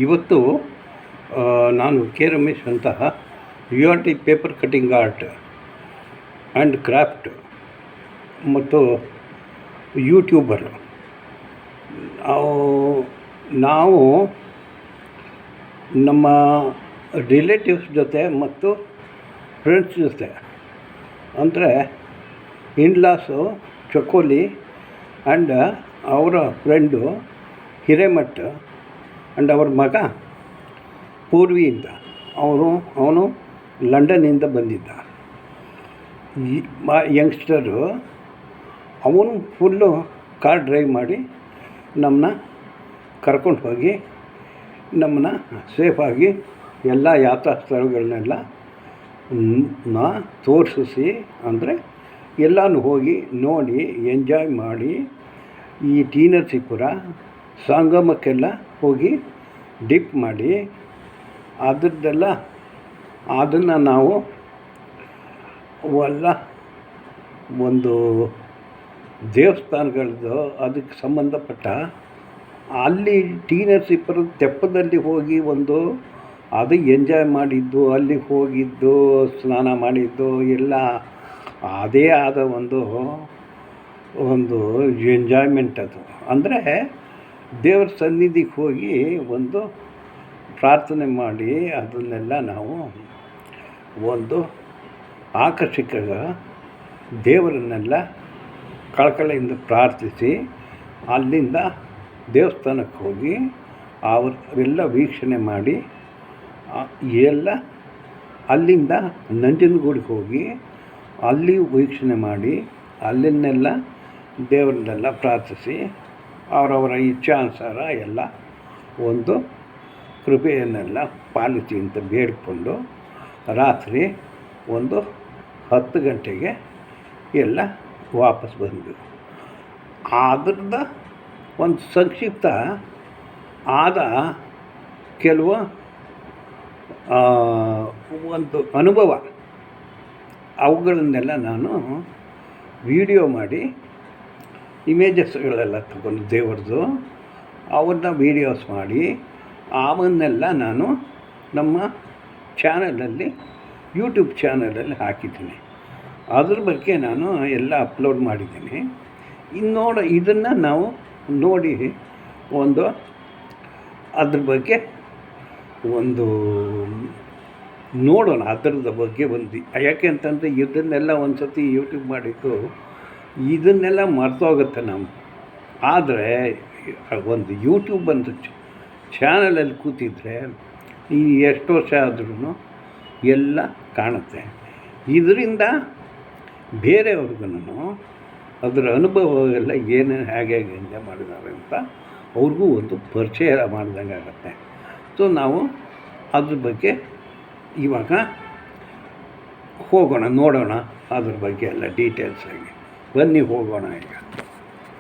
ಇವತ್ತು ನಾನು ಕೆ ರಮೇಶ್ ಅಂತ URT paper cutting art and craft ಮತ್ತು ಯೂಟ್ಯೂಬರ್. ನಾವು ನಮ್ಮ ರಿಲೇಟಿವ್ಸ್ ಜೊತೆ ಮತ್ತು ಫ್ರೆಂಡ್ಸ್ ಜೊತೆ ಅಂದರೆ ಇನ್ಲಾಸು ಚಕೋಲಿ ಆ್ಯಂಡ್ ಅವರ ಫ್ರೆಂಡು ಹಿರೇಮಠ ಆ್ಯಂಡ್ ಅವ್ರ ಮಗ ಪೂರ್ವಿ ಅಂತ ಅವನು ಲಂಡನ್ನಿಂದ ಬಂದಿದ್ದ. ಈ ಯಂಗ್ಸ್ಟರು ಅವನು ಫುಲ್ಲು ಕಾರ್ ಡ್ರೈವ್ ಮಾಡಿ ನಮ್ಮನ್ನ ಕರ್ಕೊಂಡು ಹೋಗಿ ನಮ್ಮನ್ನ ಸೇಫಾಗಿ ಎಲ್ಲ ಯಾತ್ರಾ ಸ್ಥಳಗಳನ್ನೆಲ್ಲ ತೋರಿಸಿ, ಅಂದರೆ ಎಲ್ಲನೂ ಹೋಗಿ ನೋಡಿ ಎಂಜಾಯ್ ಮಾಡಿ, ಈ ಟಿ ನರಸೀಪುರ ಸಂಗಮಕ್ಕೆಲ್ಲ ಹೋಗಿ ಡಿಪ್ ಮಾಡಿ ಅದನ್ನು ನಾವು ಎಲ್ಲ ಒಂದು ದೇವಸ್ಥಾನಗಳದ್ದು ಅದಕ್ಕೆ ಸಂಬಂಧಪಟ್ಟ ಅಲ್ಲಿ ಟಿ ನರಸೀಪುರದ ತೆಪ್ಪದಲ್ಲಿ ಹೋಗಿ ಅದು ಎಂಜಾಯ್ ಮಾಡಿದ್ದು, ಅಲ್ಲಿ ಹೋಗಿದ್ದು, ಸ್ನಾನ ಮಾಡಿದ್ದು ಎಲ್ಲ ಅದೇ ಆದ ಒಂದು ಎಂಜಾಯ್ಮೆಂಟ್. ಅದು ಅಂದರೆ ದೇವ್ರ ಸನ್ನಿಧಿಗೆ ಹೋಗಿ ಪ್ರಾರ್ಥನೆ ಮಾಡಿ ಅದನ್ನೆಲ್ಲ ನಾವು ಆಕರ್ಷಕ ದೇವರನ್ನೆಲ್ಲ ಕಳಕಳಿಯಿಂದ ಪ್ರಾರ್ಥಿಸಿ ಅಲ್ಲಿಂದ ದೇವಸ್ಥಾನಕ್ಕೆ ಹೋಗಿ ಅವರೆಲ್ಲ ವೀಕ್ಷಣೆ ಮಾಡಿ ಎಲ್ಲ ಅಲ್ಲಿಂದ ನಂಜನಗೂಡಿಗೆ ಹೋಗಿ ಅಲ್ಲಿ ವೀಕ್ಷಣೆ ಮಾಡಿ ಅಲ್ಲಿನ್ನೆಲ್ಲ ದೇವರನ್ನೆಲ್ಲ ಪ್ರಾರ್ಥಿಸಿ ಅವರವರ ಇಚ್ಛಾನುಸಾರ ಎಲ್ಲ ಕೃಪೆಯನ್ನೆಲ್ಲ ಪಾಲಿಸಿ ಅಂತ ಬೇಡಿಕೊಂಡು ರಾತ್ರಿ 10 ಗಂಟೆಗೆ ಎಲ್ಲ ವಾಪಸ್ ಬಂದ್ವಿ. ಅದ್ರದ್ದು ಒಂದು ಸಂಕ್ಷಿಪ್ತ ಆದ ಕೆಲವು ಅನುಭವ, ಅವುಗಳನ್ನೆಲ್ಲ ನಾನು ವಿಡಿಯೋ ಮಾಡಿ ಇಮೇಜಸ್ಗಳೆಲ್ಲ ತಗೊಂಡು ದೇವ್ರದ್ದು ಅವನ್ನ ವೀಡಿಯೋಸ್ ಮಾಡಿ ಅವನ್ನೆಲ್ಲ ನಾನು ನಮ್ಮ ಚಾನಲಲ್ಲಿ ಯೂಟ್ಯೂಬ್ ಚಾನಲಲ್ಲಿ ಹಾಕಿದ್ದೀನಿ. ಅದ್ರ ಬಗ್ಗೆ ನಾನು ಎಲ್ಲ ಅಪ್ಲೋಡ್ ಮಾಡಿದ್ದೀನಿ. ಇದನ್ನು ನಾವು ನೋಡಿ ಅದ್ರ ಬಗ್ಗೆ ನೋಡೋಣ. ಅದರದ ಬಗ್ಗೆ ಯಾಕೆ ಅಂತಂದರೆ ಇದನ್ನೆಲ್ಲ ಒಂದು ಸತಿ ಯೂಟ್ಯೂಬ್ ಮಾಡಿದ್ದು ಇದನ್ನೆಲ್ಲ ಮರ್ತೋಗುತ್ತೆ ನಾವು. ಆದರೆ ಯೂಟ್ಯೂಬ್ ಅಂತ ಚಾನಲಲ್ಲಿ ಕೂತಿದ್ರೆ ಎಷ್ಟು ವರ್ಷ ಆದ್ರೂ ಎಲ್ಲ ಕಾಣುತ್ತೆ. ಇದರಿಂದ ಬೇರೆಯವ್ರಿಗೂ ಅದರ ಅನುಭವ ಎಲ್ಲ ಏನೇನು ಹೇಗೆ ಎಂಜಾಯ್ ಮಾಡಿದ್ದಾರೆ ಅಂತ ಅವ್ರಿಗೂ ಪರಿಚಯ ಮಾಡ್ದಂಗೆ ಆಗುತ್ತೆ. ಸೊ ನಾವು ಅದ್ರ ಬಗ್ಗೆ ಇವಾಗ ಹೋಗೋಣ, ನೋಡೋಣ ಅದ್ರ ಬಗ್ಗೆ ಎಲ್ಲ ಡೀಟೇಲ್ಸಾಗಿ. ಬನ್ನಿ ಹೋಗೋಣ ಈಗ.